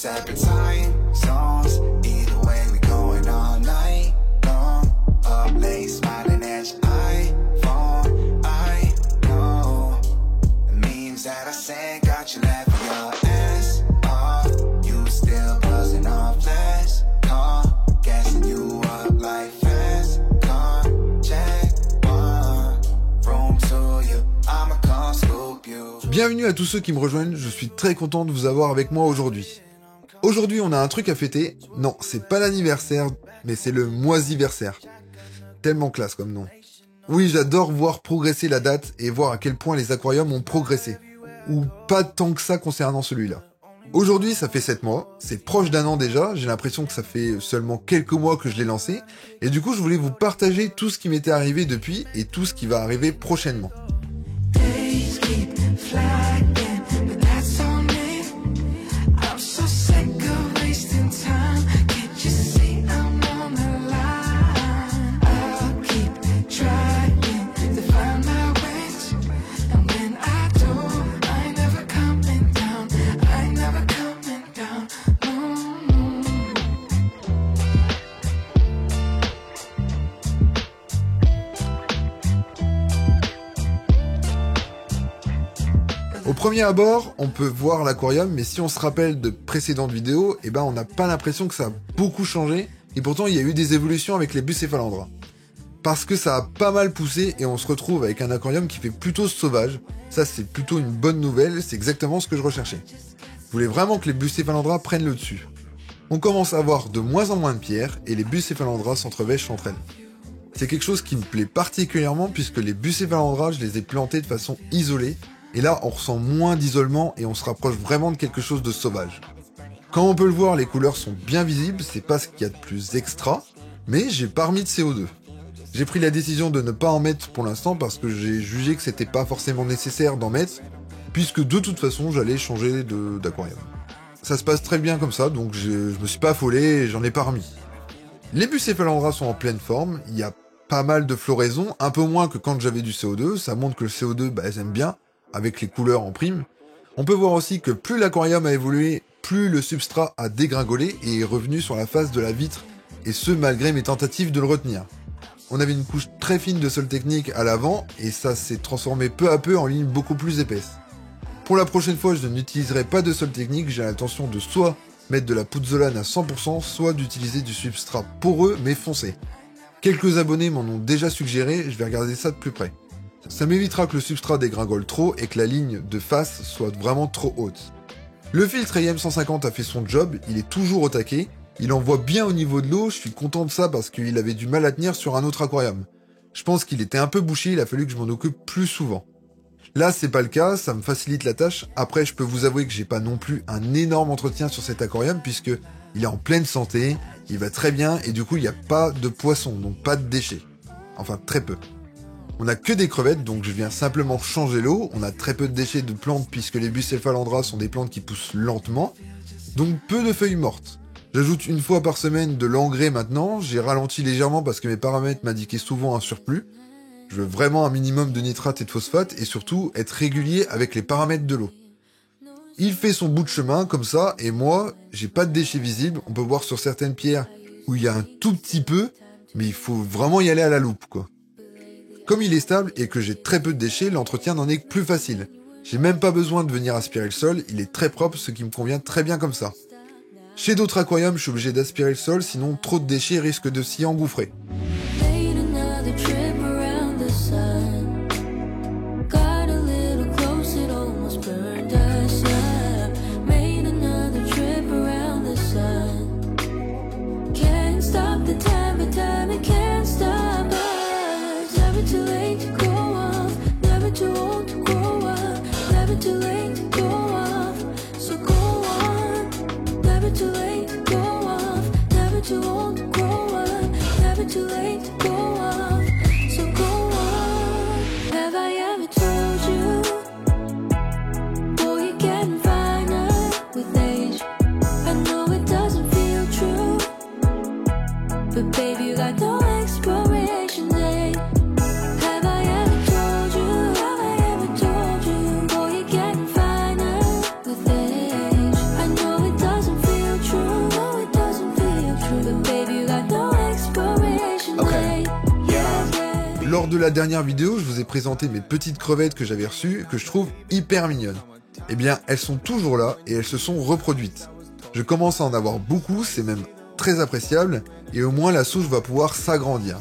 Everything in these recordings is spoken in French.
separate time zones. Either way, we going all night long. Up late, smiling at your iPhone. I know the memes that I sent got you laughing your ass off. You still buzzing off last call, gassing you up like fast car. Check one, room to you. I'ma come scoop you. Bienvenue à tous ceux qui me rejoignent, je suis très content de vous avoir avec moi aujourd'hui. Aujourd'hui, on a un truc à fêter. Non, c'est pas l'anniversaire, mais c'est le moisiversaire. Tellement classe comme nom. Oui, j'adore voir progresser la date et voir à quel point les aquariums ont progressé. Ou pas tant que ça concernant celui-là. Aujourd'hui, ça fait 7 mois, c'est proche d'un an déjà, j'ai l'impression que ça fait seulement quelques mois que je l'ai lancé, et du coup je voulais vous partager tout ce qui m'était arrivé depuis et tout ce qui va arriver prochainement. Days keep flagging, but that's on me. I'm so sick of wasting time. Can't you see I'm on the line? I'll keep trying to find my wits, and when I do, I ain't never coming down. I ain't never coming down. Au premier abord, on peut voir l'aquarium, mais si on se rappelle de précédentes vidéos, on n'a pas l'impression que ça a beaucoup changé, et pourtant il y a eu des évolutions avec les bucéphalandras. Parce que ça a pas mal poussé, et on se retrouve avec un aquarium qui fait plutôt sauvage. Ça c'est plutôt une bonne nouvelle, c'est exactement ce que je recherchais. Je voulais vraiment que les bucéphalandras prennent le dessus. On commence à avoir de moins en moins de pierres, et les bucéphalandras s'entrevêchent entre elles. C'est quelque chose qui me plaît particulièrement, puisque les bucéphalandras, je les ai plantés de façon isolée, et là, on ressent moins d'isolement et on se rapproche vraiment de quelque chose de sauvage. Comme on peut le voir, les couleurs sont bien visibles, c'est pas ce qu'il y a de plus extra, mais j'ai pas remis de CO2. J'ai pris la décision de ne pas en mettre pour l'instant parce que j'ai jugé que c'était pas forcément nécessaire d'en mettre, puisque de toute façon, j'allais changer d'aquarium. Ça se passe très bien comme ça, donc je me suis pas affolé et j'en ai pas remis. Les bucéphalandras sont en pleine forme, il y a pas mal de floraison, un peu moins que quand j'avais du CO2, ça montre que le CO2, elles aiment bien, avec les couleurs en prime. On peut voir aussi que plus l'aquarium a évolué, plus le substrat a dégringolé et est revenu sur la face de la vitre, et ce malgré mes tentatives de le retenir. On avait une couche très fine de sol technique à l'avant, et ça s'est transformé peu à peu en ligne beaucoup plus épaisse. Pour la prochaine fois, je n'utiliserai pas de sol technique, j'ai l'intention de soit mettre de la pouzzolane à 100%, soit d'utiliser du substrat poreux mais foncé. Quelques abonnés m'en ont déjà suggéré, je vais regarder ça de plus près. Ça m'évitera que le substrat dégringole trop et que la ligne de face soit vraiment trop haute. Le filtre AM150 a fait son job, il est toujours au taquet, il envoie bien au niveau de l'eau, je suis content de ça parce qu'il avait du mal à tenir sur un autre aquarium. Je pense qu'il était un peu bouché, il a fallu que je m'en occupe plus souvent. Là c'est pas le cas, ça me facilite la tâche, après je peux vous avouer que j'ai pas non plus un énorme entretien sur cet aquarium puisque il est en pleine santé, il va très bien et du coup il n'y a pas de poissons, donc pas de déchets. Enfin très peu. On n'a que des crevettes, donc je viens simplement changer l'eau. On a très peu de déchets de plantes puisque les bucéphalandras sont des plantes qui poussent lentement. Donc peu de feuilles mortes. J'ajoute une fois par semaine de l'engrais maintenant. J'ai ralenti légèrement parce que mes paramètres m'indiquaient souvent un surplus. Je veux vraiment un minimum de nitrate et de phosphate et surtout être régulier avec les paramètres de l'eau. Il fait son bout de chemin comme ça et moi, j'ai pas de déchets visibles. On peut voir sur certaines pierres où il y a un tout petit peu, mais il faut vraiment y aller à la loupe quoi. Comme il est stable et que j'ai très peu de déchets, l'entretien n'en est que plus facile. J'ai même pas besoin de venir aspirer le sol, il est très propre, ce qui me convient très bien comme ça. Chez d'autres aquariums, je suis obligé d'aspirer le sol, sinon trop de déchets risquent de s'y engouffrer. Too late la dernière vidéo, je vous ai présenté mes petites crevettes que j'avais reçues, que je trouve hyper mignonnes. Eh bien, elles sont toujours là et elles se sont reproduites. Je commence à en avoir beaucoup, c'est même très appréciable, et au moins la souche va pouvoir s'agrandir.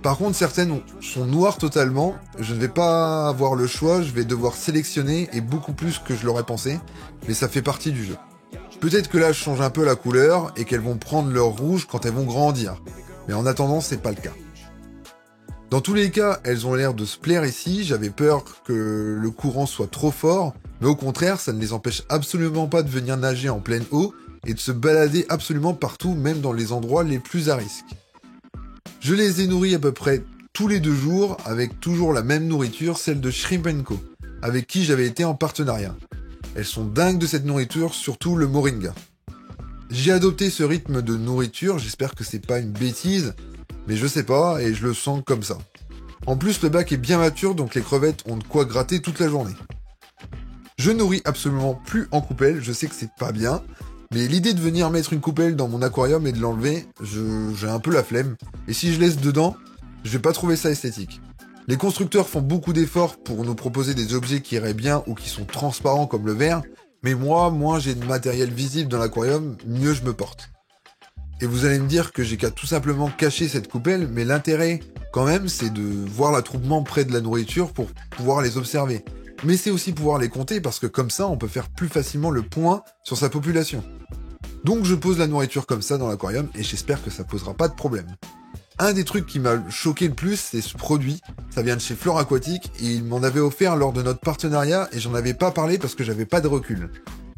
Par contre, certaines sont noires totalement, je ne vais pas avoir le choix, je vais devoir sélectionner, et beaucoup plus que je l'aurais pensé, mais ça fait partie du jeu. Peut-être que là je change un peu la couleur, et qu'elles vont prendre leur rouge quand elles vont grandir, mais en attendant c'est pas le cas. Dans tous les cas, elles ont l'air de se plaire ici, j'avais peur que le courant soit trop fort, mais au contraire, ça ne les empêche absolument pas de venir nager en pleine eau et de se balader absolument partout, même dans les endroits les plus à risque. Je les ai nourris à peu près tous les 2 jours avec toujours la même nourriture, celle de Shrimp & Co, avec qui j'avais été en partenariat. Elles sont dingues de cette nourriture, surtout le moringa. J'ai adopté ce rythme de nourriture, j'espère que c'est pas une bêtise, mais je sais pas et je le sens comme ça. En plus, le bac est bien mature, donc les crevettes ont de quoi gratter toute la journée. Je nourris absolument plus en coupelle, je sais que c'est pas bien, mais l'idée de venir mettre une coupelle dans mon aquarium et de l'enlever, j'ai un peu la flemme. Et si je laisse dedans, je vais pas trouver ça esthétique. Les constructeurs font beaucoup d'efforts pour nous proposer des objets qui iraient bien ou qui sont transparents comme le verre, mais moi, moins j'ai de matériel visible dans l'aquarium, mieux je me porte. Et vous allez me dire que j'ai qu'à tout simplement cacher cette coupelle, mais l'intérêt, quand même, c'est de voir l'attroupement près de la nourriture pour pouvoir les observer. Mais c'est aussi pouvoir les compter parce que comme ça, on peut faire plus facilement le point sur sa population. Donc je pose la nourriture comme ça dans l'aquarium et j'espère que ça posera pas de problème. Un des trucs qui m'a choqué le plus, c'est ce produit. Ça vient de chez Flore Aquatique et ils m'en avaient offert lors de notre partenariat et j'en avais pas parlé parce que j'avais pas de recul.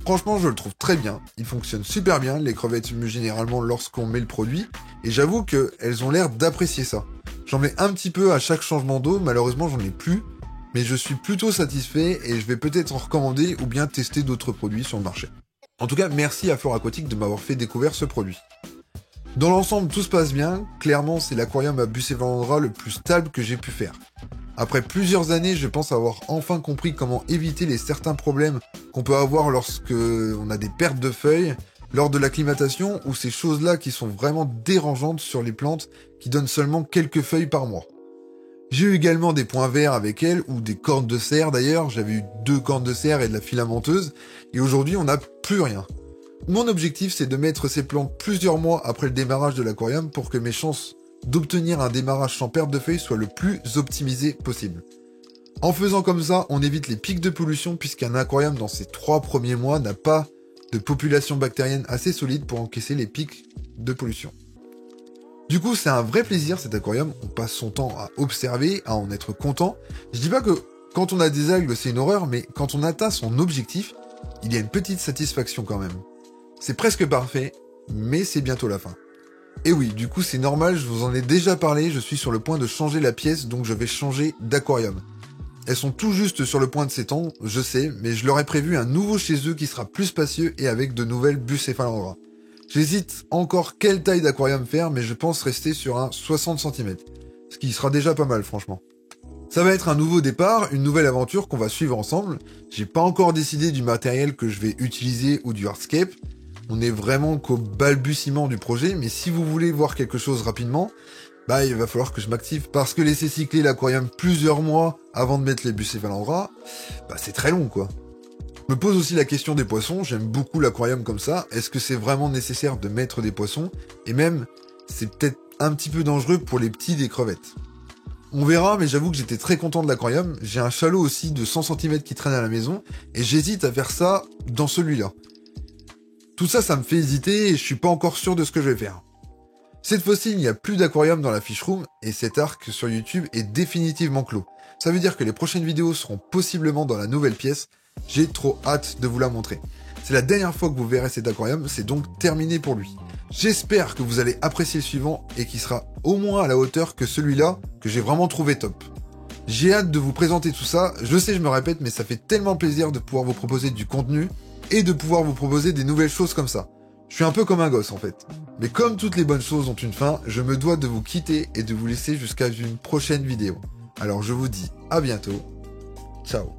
Franchement, je le trouve très bien, il fonctionne super bien, les crevettes muent généralement lorsqu'on met le produit, et j'avoue qu'elles ont l'air d'apprécier ça. J'en mets un petit peu à chaque changement d'eau, malheureusement j'en ai plus, mais je suis plutôt satisfait et je vais peut-être en recommander ou bien tester d'autres produits sur le marché. En tout cas, merci à Flore Aquatique de m'avoir fait découvrir ce produit. Dans l'ensemble, tout se passe bien, clairement c'est l'aquarium à Bucéphaloandra le plus stable que j'ai pu faire. Après plusieurs années, je pense avoir enfin compris comment éviter les certains problèmes qu'on peut avoir lorsque on a des pertes de feuilles, lors de l'acclimatation ou ces choses-là qui sont vraiment dérangeantes sur les plantes qui donnent seulement quelques feuilles par mois. J'ai eu également des points verts avec elles, ou des cornes de cerf d'ailleurs, j'avais eu 2 cornes de cerf et de la filamenteuse, et aujourd'hui on n'a plus rien. Mon objectif c'est de mettre ces plantes plusieurs mois après le démarrage de l'aquarium pour que mes chances d'obtenir un démarrage sans perte de feuilles soit le plus optimisé possible. En faisant comme ça, on évite les pics de pollution puisqu'un aquarium dans ses 3 premiers mois n'a pas de population bactérienne assez solide pour encaisser les pics de pollution. Du coup, c'est un vrai plaisir cet aquarium, on passe son temps à observer, à en être content. Je dis pas que quand on a des algues c'est une horreur, mais quand on atteint son objectif, il y a une petite satisfaction quand même. C'est presque parfait, mais c'est bientôt la fin. Et oui, du coup c'est normal, je vous en ai déjà parlé, je suis sur le point de changer la pièce, donc je vais changer d'aquarium. Elles sont tout juste sur le point de s'étendre, je sais, mais je leur ai prévu un nouveau chez eux qui sera plus spacieux et avec de nouvelles Bucéphaloandra. J'hésite encore quelle taille d'aquarium faire, mais je pense rester sur un 60 cm, ce qui sera déjà pas mal franchement. Ça va être un nouveau départ, une nouvelle aventure qu'on va suivre ensemble. J'ai pas encore décidé du matériel que je vais utiliser ou du hardscape. On est vraiment qu'au balbutiement du projet, mais si vous voulez voir quelque chose rapidement, il va falloir que je m'active, parce que laisser cycler l'aquarium plusieurs mois avant de mettre les Bucéphaloandra, c'est très long quoi. Je me pose aussi la question des poissons, j'aime beaucoup l'aquarium comme ça, est-ce que c'est vraiment nécessaire de mettre des poissons, et même, c'est peut-être un petit peu dangereux pour les petits des crevettes. On verra, mais j'avoue que j'étais très content de l'aquarium, j'ai un chalot aussi de 100 cm qui traîne à la maison, et j'hésite à faire ça dans celui-là. Tout ça, ça me fait hésiter et je suis pas encore sûr de ce que je vais faire. Cette fois-ci, il n'y a plus d'aquarium dans la fish room et cet arc sur YouTube est définitivement clos. Ça veut dire que les prochaines vidéos seront possiblement dans la nouvelle pièce. J'ai trop hâte de vous la montrer. C'est la dernière fois que vous verrez cet aquarium, c'est donc terminé pour lui. J'espère que vous allez apprécier le suivant et qu'il sera au moins à la hauteur que celui-là que j'ai vraiment trouvé top. J'ai hâte de vous présenter tout ça, je sais je me répète mais ça fait tellement plaisir de pouvoir vous proposer du contenu et de pouvoir vous proposer des nouvelles choses comme ça. Je suis un peu comme un gosse en fait. Mais comme toutes les bonnes choses ont une fin, je me dois de vous quitter et de vous laisser jusqu'à une prochaine vidéo. Alors je vous dis à bientôt. Ciao.